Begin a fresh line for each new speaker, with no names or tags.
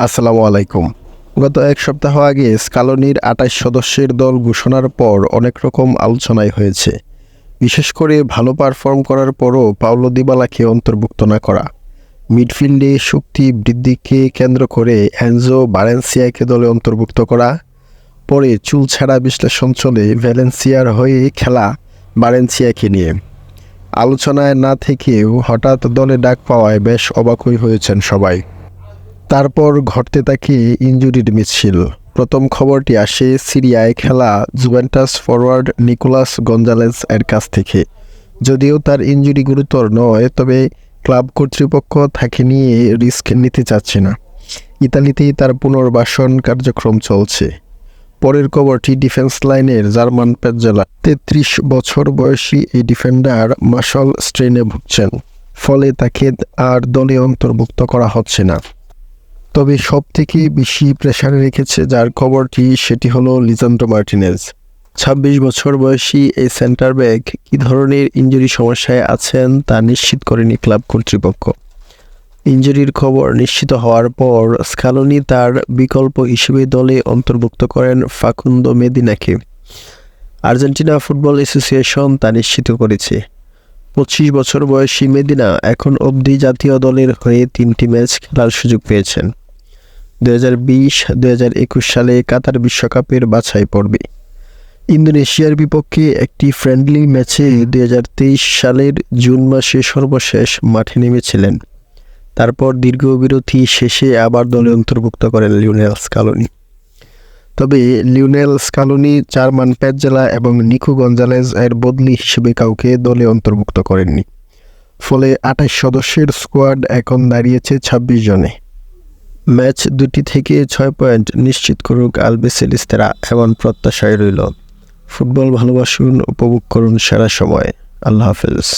আসসালামু আলাইকুম। গত এক সপ্তাহ আগে স্কালোনির ২৮ সদস্যের দল ঘোষণার পর অনেক রকম আলোচনাই হয়েছে। বিশেষ করে ভালো পারফর্ম করার পরও পাওলো দিবালাকে অন্তর্ভুক্ত না করা, মিডফিল্ডে শক্তি বৃদ্ধিকে কেন্দ্র করে এনজো ভালেন্সিয়াকে দলে অন্তর্ভুক্ত করা, পরে চুলছাড়া বিশ্লেষণ চলে ভ্যালেন্সিয়ার হয়ে খেলা ভালেন্সিয়াকে নিয়ে। আলোচনায় না থেকেও হঠাৎ দলে ডাক পাওয়ায় বেশ অবাকই হয়েছেন সবাই। তারপর ঘটতে থাকে ইনজুরির মিছিল। প্রথম খবরটি আসে সিরিয়ায় খেলা জুভেন্টাস ফরওয়ার্ড নিকোলাস গঞ্জালেস এর কাছ থেকে। যদিও তার ইনজুরি গুরুতর নয়, তবে ক্লাব কর্তৃপক্ষ তাকে নিয়ে রিস্ক নিতে চাচ্ছে না। ইতালিতেই তার পুনর্বাসন কার্যক্রম চলছে। পরের খবরটি ডিফেন্স লাইনের জার্মান পেজ্জালা ৩৩ বছর বয়সী এই ডিফেন্ডার মাসল স্ট্রেনে ভুগছেন, ফলে তাকে আর দলে অন্তর্ভুক্ত করা হচ্ছে না। তবে সবথেকে বেশি প্রেসারে রেখেছে যার খবরটি, সেটি হলো লিসান্ড্রো মার্টিনেজ। ২৬ বছর বয়সী এই সেন্টার ব্যাক কী ধরনের ইনজুরি সমস্যায় আছেন তা নিশ্চিত করেনি ক্লাব কর্তৃপক্ষ। ইনজুরির খবর নিশ্চিত হওয়ার পর স্কালোনি তার বিকল্প হিসেবে দলে অন্তর্ভুক্ত করেন ফাকুন্দো মেদিনাকে। আর্জেন্টিনা ফুটবল অ্যাসোসিয়েশন তা নিশ্চিত করেছে। ২৫ বছর বয়সী মেদিনা এখন অবধি জাতীয় দলের হয়ে ৩টি ম্যাচ খেলার সুযোগ পেয়েছেন। ২০২০-২০২১ সালে কাতার বিশ্বকাপের বাছাই পর্বে ইন্দোনেশিয়ার বিপক্ষে একটি ফ্রেন্ডলি ম্যাচে ২০২৩ সালের জুন মাসে সর্বশেষ মাঠে নেমেছিলেন। তারপর দীর্ঘ বিরতি শেষে আবার দলে অন্তর্ভুক্ত করেন লিওনেল স্কালোনি। তবে লিওনেল স্কালোনি জার্মান পেজ্জালা এবং নিকো গঞ্জালেজ এর বদলি হিসেবে কাউকে দলে অন্তর্ভুক্ত করেননি। ফলে ২৮ সদস্যের স্কোয়াড এখন দাঁড়িয়েছে ২৬ জনে। ম্যাচ দুটি থেকে ৬ পয়েন্ট নিশ্চিত করুক আলবিসেলেস্তেরা, এমন প্রত্যাশায় রইল। ফুটবল ভালোবাসুন, উপভোগ করুন সেরা সময়। আল্লাহ হাফেজ।